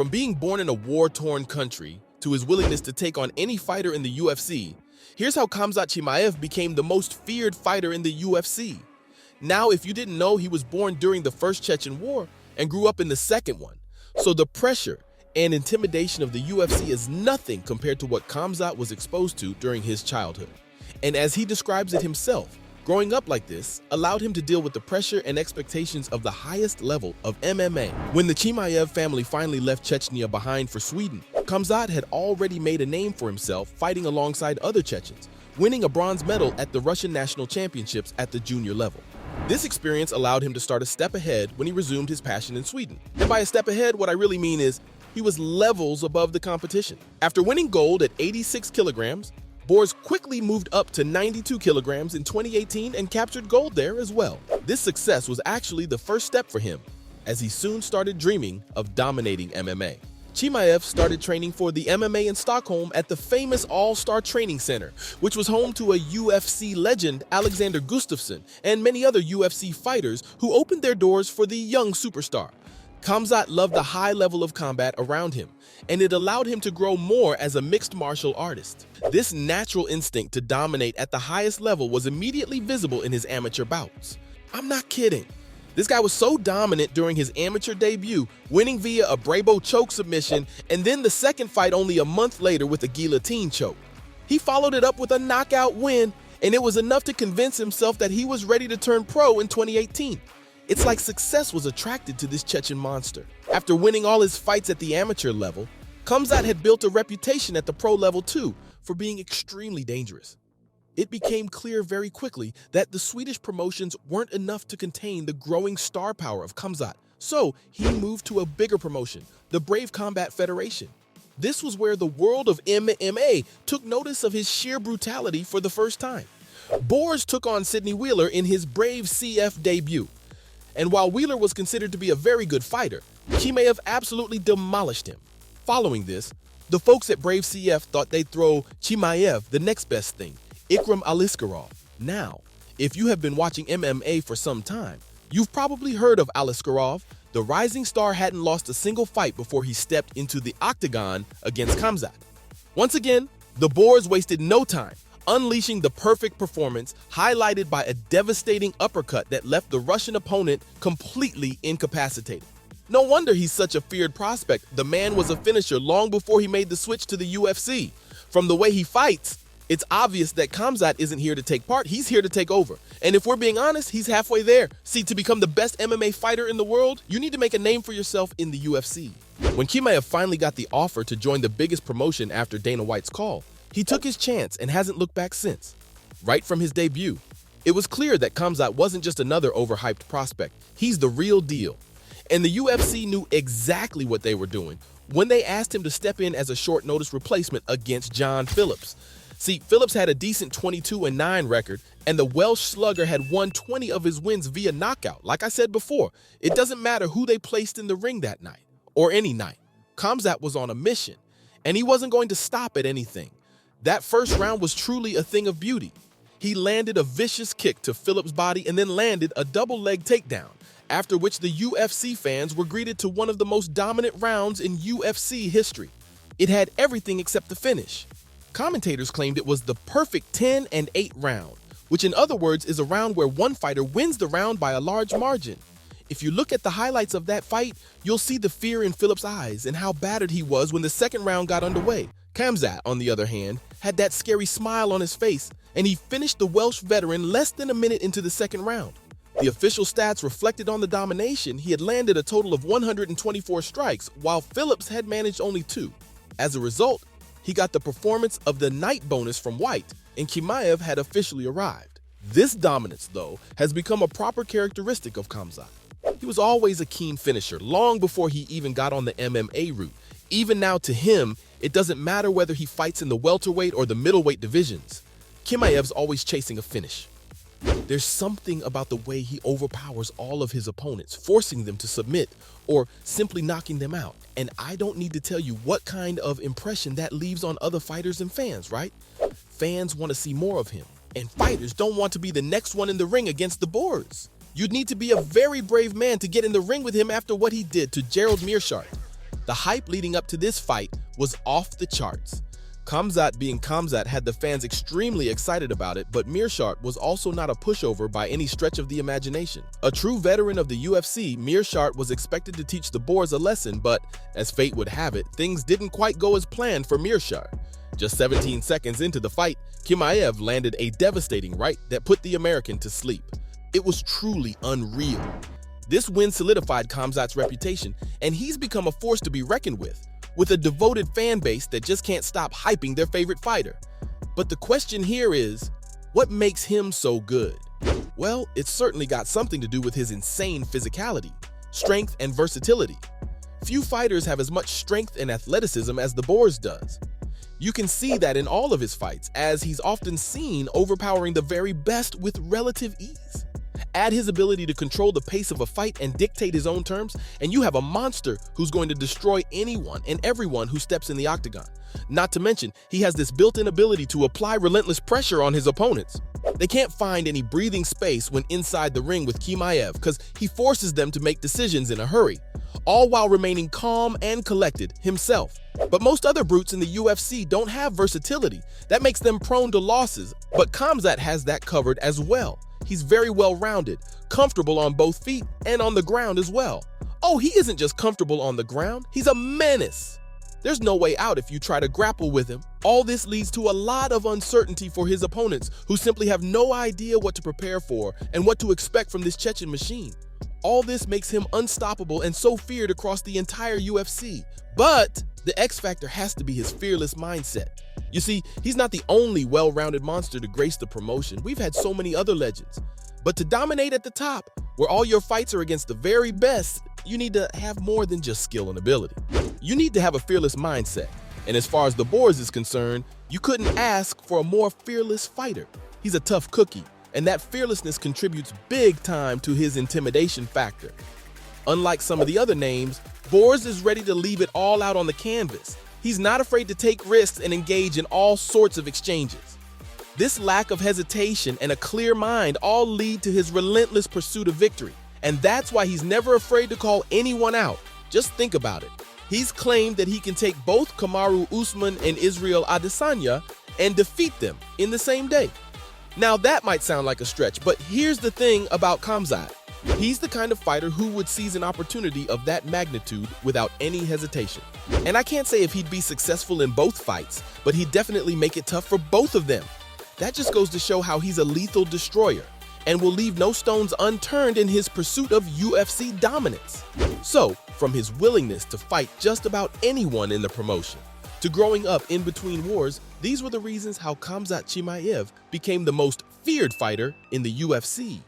From being born in a war-torn country to his willingness to take on any fighter in the UFC, here's how Khamzat Chimaev became the most feared fighter in the UFC. Now, if you didn't know, he was born during the First Chechen War and grew up in the second one. So the pressure and intimidation of the UFC is nothing compared to what Khamzat was exposed to during his childhood. And as he describes it himself, growing up like this allowed him to deal with the pressure and expectations of the highest level of MMA. When the Chimaev family finally left Chechnya behind for Sweden, Khamzat had already made a name for himself fighting alongside other Chechens, winning a bronze medal at the Russian National Championships at the junior level. This experience allowed him to start a step ahead when he resumed his passion in Sweden. And by a step ahead, what I really mean is he was levels above the competition. After winning gold at 86 kilograms, Boers quickly moved up to 92 kilograms in 2018 and captured gold there as well. This success was actually the first step for him, as he soon started dreaming of dominating MMA. Chimaev started training for the MMA in Stockholm at the famous All-Star Training Center, which was home to a UFC legend, Alexander Gustafsson, and many other UFC fighters who opened their doors for the young superstar. Khamzat loved the high level of combat around him, and it allowed him to grow more as a mixed martial artist. This natural instinct to dominate at the highest level was immediately visible in his amateur bouts. I'm not kidding. This guy was so dominant during his amateur debut, winning via a Brabo choke submission, and then the second fight only a month later with a guillotine choke. He followed it up with a knockout win, and it was enough to convince himself that he was ready to turn pro in 2018. It's like success was attracted to this Chechen monster. After winning all his fights at the amateur level, Khamzat had built a reputation at the pro level too for being extremely dangerous. It became clear very quickly that the Swedish promotions weren't enough to contain the growing star power of Khamzat, so he moved to a bigger promotion, the Brave Combat Federation. This was where the world of MMA took notice of his sheer brutality for the first time. Boers took on Sidney Wheeler in his Brave CF debut. And while Wheeler was considered to be a very good fighter, Chimaev absolutely demolished him. Following this, the folks at Brave CF thought they'd throw Chimaev the next best thing, Ikram Aliskerov. Now, if you have been watching MMA for some time, you've probably heard of Aliskerov. The rising star hadn't lost a single fight before he stepped into the octagon against Khamzat. Once again, the Boers wasted no time, unleashing the perfect performance, highlighted by a devastating uppercut that left the Russian opponent completely incapacitated. No wonder he's such a feared prospect. The man was a finisher long before he made the switch to the UFC. From the way he fights, it's obvious that Khamzat isn't here to take part, he's here to take over. And if we're being honest, he's halfway there. See, to become the best MMA fighter in the world, you need to make a name for yourself in the UFC. When Chimaev finally got the offer to join the biggest promotion after Dana White's call, he took his chance and hasn't looked back since. Right from his debut, it was clear that Khamzat wasn't just another overhyped prospect. He's the real deal. And the UFC knew exactly what they were doing when they asked him to step in as a short notice replacement against John Phillips. See, Phillips had a decent 22-9 record, and the Welsh slugger had won 20 of his wins via knockout. Like I said before, it doesn't matter who they placed in the ring that night, or any night. Khamzat was on a mission, and he wasn't going to stop at anything. That first round was truly a thing of beauty. He landed a vicious kick to Phillips' body and then landed a double leg takedown, after which the UFC fans were greeted to one of the most dominant rounds in UFC history. It had everything except the finish. Commentators claimed it was the perfect 10-8 round, which in other words is a round where one fighter wins the round by a large margin. If you look at the highlights of that fight, you'll see the fear in Phillips' eyes and how battered he was when the second round got underway. Khamzat, on the other hand, had that scary smile on his face, and he finished the Welsh veteran less than a minute into the second round. The official stats reflected on the domination. He had landed a total of 124 strikes, while Phillips had managed only 2. As a result, he got the performance of the night bonus from White, and Chimaev had officially arrived. This dominance, though, has become a proper characteristic of Khamzat. He was always a keen finisher, long before he even got on the MMA route. Even now, to him, it doesn't matter whether he fights in the welterweight or the middleweight divisions. Chimaev's always chasing a finish. There's something about the way he overpowers all of his opponents, forcing them to submit or simply knocking them out. And I don't need to tell you what kind of impression that leaves on other fighters and fans, right? Fans want to see more of him, and fighters don't want to be the next one in the ring against the Boers. You'd need to be a very brave man to get in the ring with him after what he did to Gerald Meerschaert. The hype leading up to this fight was off the charts. Khamzat, being Khamzat, had the fans extremely excited about it, but Meerschaert was also not a pushover by any stretch of the imagination. A true veteran of the UFC, Meerschaert was expected to teach the Boers a lesson, but as fate would have it, things didn't quite go as planned for Meerschaert. Just 17 seconds into the fight, Chimaev landed a devastating right that put the American to sleep. It was truly unreal. This win solidified Khamzat's reputation, and he's become a force to be reckoned with a devoted fan base that just can't stop hyping their favorite fighter. But the question here is, what makes him so good? Well, it's certainly got something to do with his insane physicality, strength, and versatility. Few fighters have as much strength and athleticism as the Boers does. You can see that in all of his fights, as he's often seen overpowering the very best with relative ease. Add his ability to control the pace of a fight and dictate his own terms, and you have a monster who's going to destroy anyone and everyone who steps in the octagon. Not to mention, he has this built-in ability to apply relentless pressure on his opponents. They can't find any breathing space when inside the ring with Chimaev because he forces them to make decisions in a hurry, all while remaining calm and collected himself. But most other brutes in the UFC don't have versatility. That makes them prone to losses, but Khamzat has that covered as well. He's very well-rounded, comfortable on both feet and on the ground as well. Oh, he isn't just comfortable on the ground, he's a menace. There's no way out if you try to grapple with him. All this leads to a lot of uncertainty for his opponents, who simply have no idea what to prepare for and what to expect from this Chechen machine. All this makes him unstoppable and so feared across the entire UFC. But the X factor has to be his fearless mindset. You see, he's not the only well-rounded monster to grace the promotion. We've had so many other legends. But to dominate at the top, where all your fights are against the very best, you need to have more than just skill and ability. You need to have a fearless mindset. And as far as the Boers is concerned, you couldn't ask for a more fearless fighter. He's a tough cookie, and that fearlessness contributes big time to his intimidation factor. Unlike some of the other names, Boers is ready to leave it all out on the canvas. He's not afraid to take risks and engage in all sorts of exchanges. This lack of hesitation and a clear mind all lead to his relentless pursuit of victory. And that's why he's never afraid to call anyone out. Just think about it. He's claimed that he can take both Kamaru Usman and Israel Adesanya and defeat them in the same day. Now that might sound like a stretch, but here's the thing about Khamzat. He's the kind of fighter who would seize an opportunity of that magnitude without any hesitation. And I can't say if he'd be successful in both fights, but he'd definitely make it tough for both of them. That just goes to show how he's a lethal destroyer and will leave no stones unturned in his pursuit of UFC dominance. So, from his willingness to fight just about anyone in the promotion, to growing up in between wars, these were the reasons how Khamzat Chimaev became the most feared fighter in the UFC.